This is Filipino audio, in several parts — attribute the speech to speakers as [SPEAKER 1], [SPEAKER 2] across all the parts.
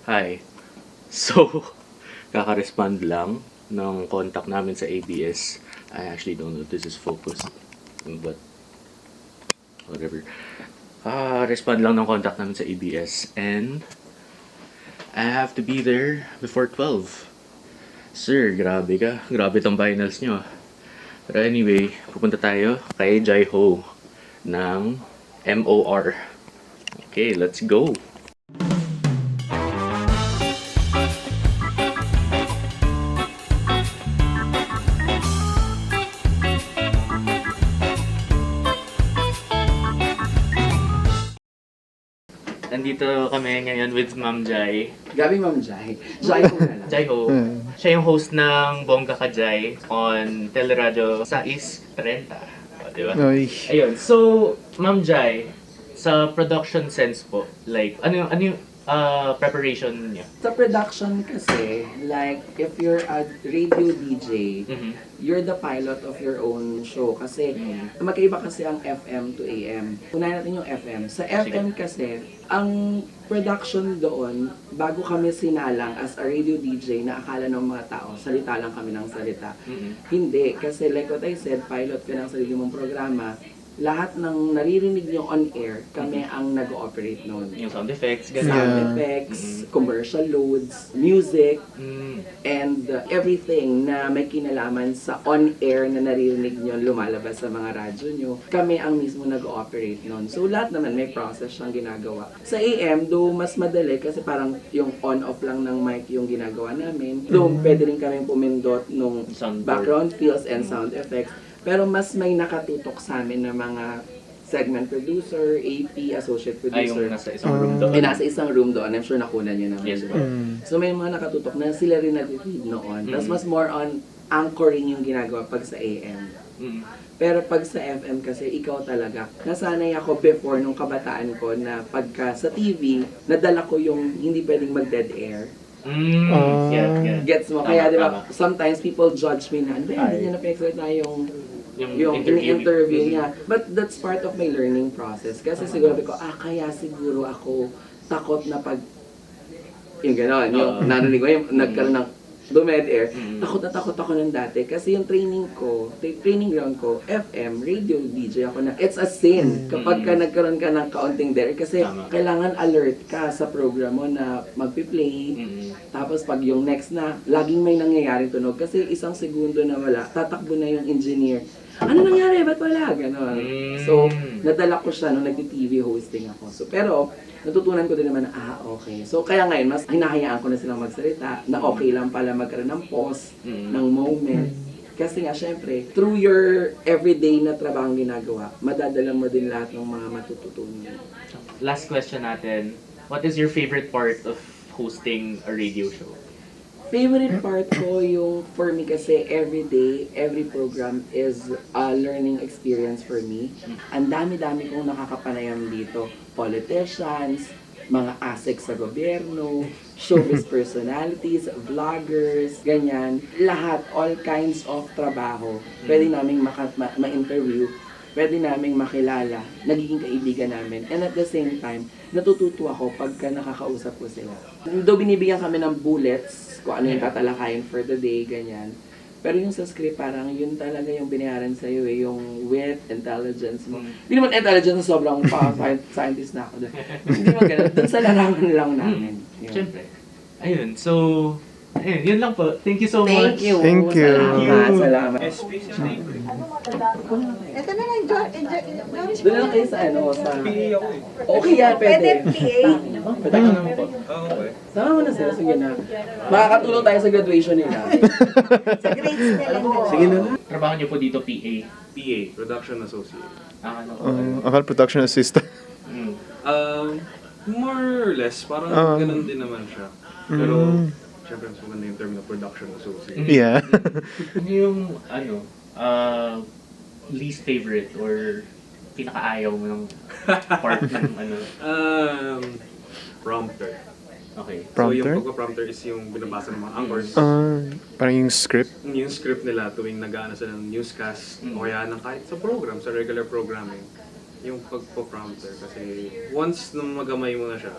[SPEAKER 1] Hi. So, kaka-respond lang ng contact namin sa ABS. I actually don't know if this is focused, but whatever. Respond lang ng contact namin sa ABS and I have to be there before 12. Sir, grabe ka. Grabe tong finals nyo. Pero anyway, pupunta tayo kay Jai Ho ng MOR. Okay, let's go! Nandito kami ngayon with Ma'am Jai.
[SPEAKER 2] Gabi Ma'am Jai. Jai ko na lang.
[SPEAKER 1] Jai Ho. Siya yung host ng Bongga Ka Jai on Teleradio Sais 30. O, diba?
[SPEAKER 3] Ay.
[SPEAKER 1] Ayun. So, Ma'am Jai, sa production sense po, like, ano yung preparation niya?
[SPEAKER 2] Sa production kasi, like, if you're a radio DJ, you're the pilot of your own show. Kasi, magkaiba kasi ang FM to AM. Unahin natin yung FM. Sa FM kasi, ang production doon, bago kami sinalang as a radio DJ na akala ng mga tao, salita lang kami ng salita. Hindi. Kasi like what I said, pilot ka ng sarili mong programa, lahat ng naririnig nyo on air, kami ang nag-ooperate noon.
[SPEAKER 1] Yung sound effects, gano'n.
[SPEAKER 2] Sound effects, commercial loads, music, and everything na may kinalaman sa on-air na naririnig nyo lumalabas sa mga radyo nyo, kami ang mismo nag-ooperate noon. So lahat naman may process siyang ginagawa. Sa AM, though mas madali kasi parang yung on-off lang ng mic yung ginagawa namin. Though pwede rin kami pumindot nung
[SPEAKER 1] Soundboard.
[SPEAKER 2] background fills and sound effects. Pero mas may nakatutok sa amin na mga segment producer, AP, associate
[SPEAKER 1] Ay, yung
[SPEAKER 2] producer.
[SPEAKER 1] nasa isang room doon.
[SPEAKER 2] Nasa isang room doon. I'm sure nakunan nyo naman.
[SPEAKER 1] Yes,
[SPEAKER 2] diba? So may mga nakatutok na sila rin nag-feed noon. Tapos mas more on anchoring yung ginagawa pag sa AM. Pero pag sa FM kasi, ikaw talaga. Nasanay ako before nung kabataan ko na pagka sa TV, nadala ko yung hindi pwedeng mag-dead air.
[SPEAKER 1] Yeah.
[SPEAKER 2] Gets mo?
[SPEAKER 1] Tama,
[SPEAKER 2] Kaya di ba,
[SPEAKER 1] tama.
[SPEAKER 2] sometimes people judge me na, hindi niya na-explain yung
[SPEAKER 1] interview
[SPEAKER 2] in-interview niya. But that's part of my learning process. Kasi siguro ko, kaya siguro ako takot na pag, yung gano'n, yung narinig ko, yung nagkaroon ng dumed air, takot ako ng dati. Kasi yung training ground ko, FM, radio DJ ako na, it's a sin kapag ka nagkaroon ka ng kaunting dead air. Kasi
[SPEAKER 1] Tama.
[SPEAKER 2] kailangan alert ka sa program mo na magpi-play. Tapos pag yung next na, laging may nangyayaring tunog. Kasi isang segundo na wala, tatakbo na yung engineer. Ano nangyari? Ba't wala? Ganon. So, nadala ko siya nung nag-TV hosting ako. So, pero, natutunan ko din naman na, okay. So, kaya ngayon, mas hinahayaan ko na silang magsalita, na okay lang pala magkaroon ng pause, ng moment. Kasi nga, syempre, through your everyday na trabahong ginagawa, madadala mo din lahat ng mga matututunan.
[SPEAKER 1] Last question natin. What is your favorite part of hosting a radio show?
[SPEAKER 2] Favorite part ko yung, for me kasi, every day, every program is a learning experience for me. Ang dami-dami kong nakakapanayam dito. Politicians, mga ASEC sa gobyerno, showbiz personalities, vloggers, ganyan. Lahat, all kinds of trabaho. Pwede naming ma-interview, pwede naming makilala, nagiging kaibigan namin. And at the same time, natututo ako pagka nakakausap ko sila. Though binibigyan kami ng bullets, kung ano yung tatalakayin for the day, ganyan. Pero yung sa script, parang yun talaga yung binayaran sa'yo yung wit, intelligence mo. Hindi naman intelligence na sobrang scientist na ako doon. Hindi naman ganun. Doon sa larawan lang namin. Yun.
[SPEAKER 1] Siyempre. Ayun. So, ayun. Yun lang po. Thank you so much.
[SPEAKER 2] Thank you.
[SPEAKER 3] Thank you.
[SPEAKER 2] Salamat.
[SPEAKER 4] Ito na lang, John.
[SPEAKER 2] Doon na lang kayo sa ano, sa... Okay yan,
[SPEAKER 4] Pwede
[SPEAKER 2] pwede.
[SPEAKER 4] PA.
[SPEAKER 1] Pwede ka naman po.
[SPEAKER 2] Sama mo na sila, sige na. Makakatulong tayo sa graduation nila.
[SPEAKER 4] Sa grades na lang.
[SPEAKER 2] Sige na.
[SPEAKER 1] Trabaho niyo po dito, PA.
[SPEAKER 5] PA, Production Associate.
[SPEAKER 1] Ano?
[SPEAKER 3] Akala production assistant.
[SPEAKER 5] More or less, parang ganun din naman siya. Pero, syempre, mas maganda yung term na Production Associate.
[SPEAKER 3] Yeah.
[SPEAKER 1] Ano yung, least favorite or pinakaayaw mo ng part ng
[SPEAKER 5] Prompter.
[SPEAKER 1] Okay.
[SPEAKER 5] So,
[SPEAKER 3] Prompter?
[SPEAKER 5] yung pagpa-prompter is yung binabasa ng mga anchors.
[SPEAKER 3] Parang yung script.
[SPEAKER 5] Yung script nila tuwing nag-aano sila ng newscast o kaya ng kahit sa program, sa regular programming. Yung pagpa-prompter kasi once nung magamay mo na siya,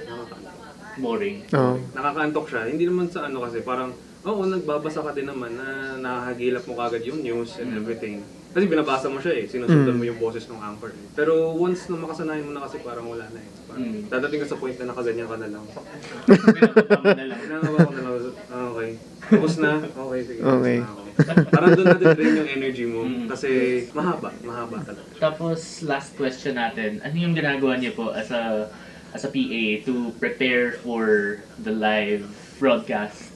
[SPEAKER 5] nakakanta.
[SPEAKER 1] Boring.
[SPEAKER 3] Oo.
[SPEAKER 5] Nakakaantok siya. Hindi naman sa ano kasi parang, oo, nagbabasa ka din naman na nakakagilap mo kagad yung news and everything. Kasi binabasa mo siya sinusundan mo yung boses ng anchor Pero once na makasanayan mo na kasi parang wala na Parang dadating ka sa point na nakaganyan ka na lang.
[SPEAKER 1] Pinapatama na lang.
[SPEAKER 5] Pinangaba ko na lang, okay. Tapos na, okay, sige.
[SPEAKER 3] Okay.
[SPEAKER 5] Tapos na ako. Parang doon natin rin yung energy mo. Kasi mahaba talaga.
[SPEAKER 1] Tapos, last question natin. Ano yung ginagawa niyo po as a PA to prepare for the live broadcast?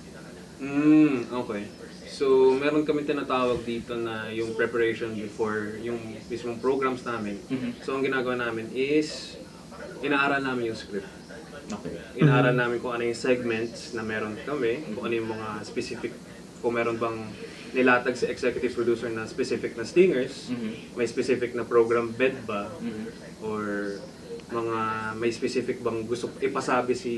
[SPEAKER 5] Okay. So, meron kami tinatawag dito na yung preparation before yung mismong programs namin. So, ang ginagawa namin is, inaaral namin yung script.
[SPEAKER 1] Okay.
[SPEAKER 5] Inaaral namin kung ano yung segments na meron kami, kung ano yung mga specific, kung meron bang nilatag sa executive producer na specific na stingers, may specific na program bed ba, or mga may specific bang gusto ipasabi si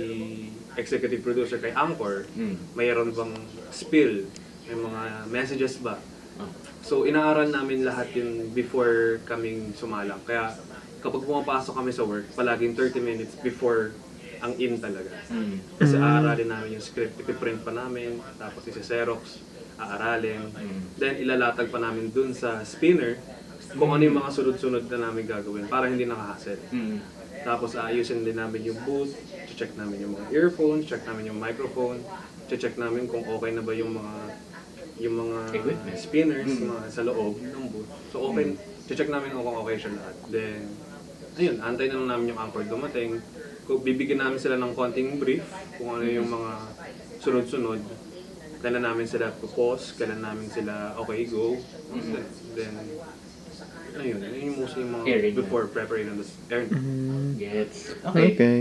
[SPEAKER 5] executive producer kay anchor, mayroon bang spill, may mga messages ba. So inaaral namin lahat yun before kaming sumalang. Kaya kapag pumapasok kami sa work, palaging 30 minutes before ang in talaga. Kasi aaralin namin yung script, ipiprint pa namin, tapos isa-xerox, aaralin. Then ilalatag pa namin dun sa spinner kung ano yung mga sunod-sunod na namin gagawin para hindi nakahassle. Tapos aayusin din namin yung booth, check namin yung mga earphones, check namin yung microphone, check namin kung okay na ba yung mga
[SPEAKER 1] Equipment.
[SPEAKER 5] spinners mga sa loob ng booth. So okay, check namin kung okay siya lahat. Then, ayun, antay na lang namin yung anchor dumating. Bibigyan namin sila ng konting brief kung ano yung mga sunod-sunod. Kailan namin sila pause, kailan namin sila okay, go. Then, ayun yung mostly yung mga
[SPEAKER 1] Airing.
[SPEAKER 5] before preparing the airing.
[SPEAKER 1] Gets. Okay.
[SPEAKER 3] Okay.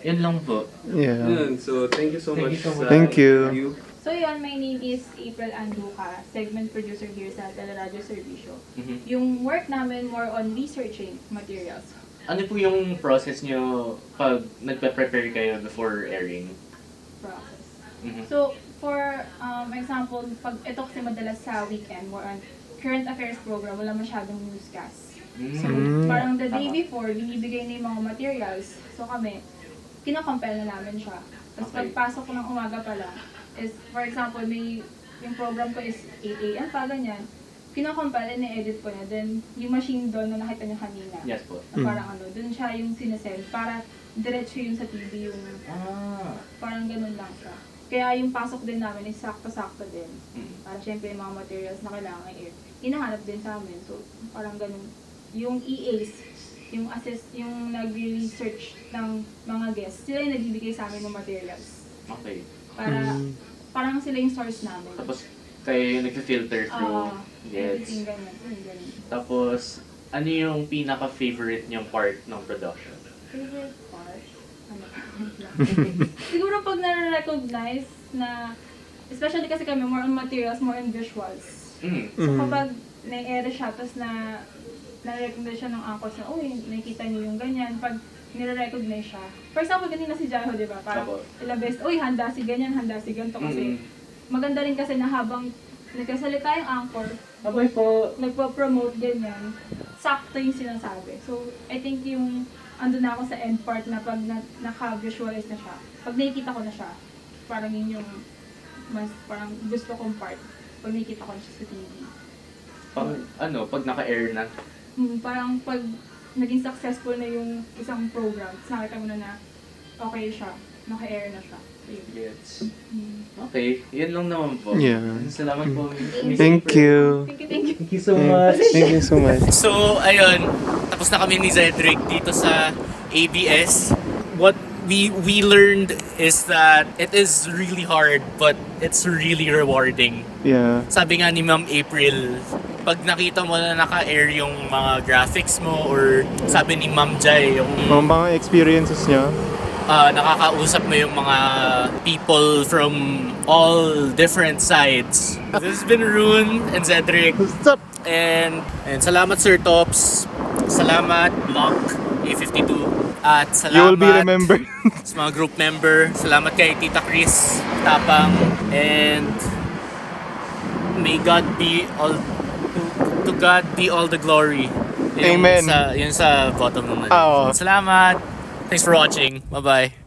[SPEAKER 1] Yan lang po.
[SPEAKER 3] Yeah.
[SPEAKER 5] Yun, so thank you so
[SPEAKER 1] Thank
[SPEAKER 5] much.
[SPEAKER 1] you so much.
[SPEAKER 5] sa
[SPEAKER 3] Thank you.
[SPEAKER 5] interview.
[SPEAKER 6] So yun, my name is April Anduca, segment producer here sa Teleradyo Servicio. Yung work namin more on researching materials.
[SPEAKER 1] Ano po yung process nyo pag nagpe-prepare kayo before airing?
[SPEAKER 6] Process. So, for example, pag ito kasi madalas sa weekend, more on current affairs program, wala masyadong newscast. So, parang the day before, binibigay na yung mga materials. So kami, kinakompile na namin siya. Tapos
[SPEAKER 1] Okay.
[SPEAKER 6] pagpasok ko ng umaga pa lang, is, for example, yung program ko is 8 a.m. pa, ganyan. Kinakompile, na-edit ko na. Then, yung machine doon na nakita niyo kanina.
[SPEAKER 1] Yes po.
[SPEAKER 6] Na parang doon siya yung sinesend para diretso yun sa TV yung parang ganun lang siya. Kaya yung pasok din namin is sakto-sakto din. Para syempre yung mga materials na kailangan i-air. Hinahanap din sa amin. So, parang ganun. Yung EAs, yung yung nag-research ng mga guests, sila yung nagbibigay sa amin ng materials.
[SPEAKER 1] Okay.
[SPEAKER 6] Para, parang sila yung source namin.
[SPEAKER 1] Tapos, kayo yung nag-filter through.
[SPEAKER 6] Everything
[SPEAKER 1] Gets.
[SPEAKER 6] ganun.
[SPEAKER 1] Tapos, ano yung pinaka-favorite niyong part ng production?
[SPEAKER 6] Favorite part? Ano? Siguro pag na-recognize na, especially kasi kami more on materials, more on visuals. So kapag na-air siya, tapos na-recognize siya ng anchors na, uy, nakikita niyo yung ganyan. Pag nire-recognize siya. For example, ganina si Jaiho, di ba? Parang
[SPEAKER 1] Apo.
[SPEAKER 6] ilang beses, uy, handa si ganyan, handa si ganito. Kasi maganda rin kasi na habang nagkasalita yung anchor,
[SPEAKER 1] Abay po.
[SPEAKER 6] nagpo-promote ganyan, sakto yung sinasabi. So, I think yung andun na ako sa end part na pag naka-visualize na siya, pag nakikita ko na siya, parang yun yung mas parang gusto kong part pag nakikita ko na siya sa TV.
[SPEAKER 1] Pag naka-air na.
[SPEAKER 6] Parang pag naging successful na yung isang program, nakita mo na okay siya, naka-air na siya. So, yun.
[SPEAKER 1] Gets. Okay, yun lang naman po.
[SPEAKER 3] Yeah.
[SPEAKER 1] Salamat po. Miss
[SPEAKER 3] Thank
[SPEAKER 1] April.
[SPEAKER 3] you.
[SPEAKER 6] Thank you.
[SPEAKER 1] Thank you so much.
[SPEAKER 3] Thank you so much.
[SPEAKER 7] So, ayun, tapos na kami ni Zedric dito sa ABS. What we learned is that it is really hard, but it's really rewarding.
[SPEAKER 3] Yeah.
[SPEAKER 7] Sabi nga ni Ma'am April, pag nakita mo na naka-air yung mga graphics mo, or sabi ni Ma'am Jai, yung
[SPEAKER 3] Mga experiences niya.
[SPEAKER 7] nakakausap mo yung mga people from all different sides. This has been Rune and Zedric.
[SPEAKER 3] Stop!
[SPEAKER 7] And salamat Sir Tops. Salamat Block A52. At salamat
[SPEAKER 3] You will be remembered.
[SPEAKER 7] sa mga group member. Salamat kay Tita Chris Tapang. And may God be all to God be all the glory.
[SPEAKER 3] Amen.
[SPEAKER 7] Yun sa bottom naman.
[SPEAKER 3] Oo.
[SPEAKER 7] Salamat. Thanks for watching. Bye-bye.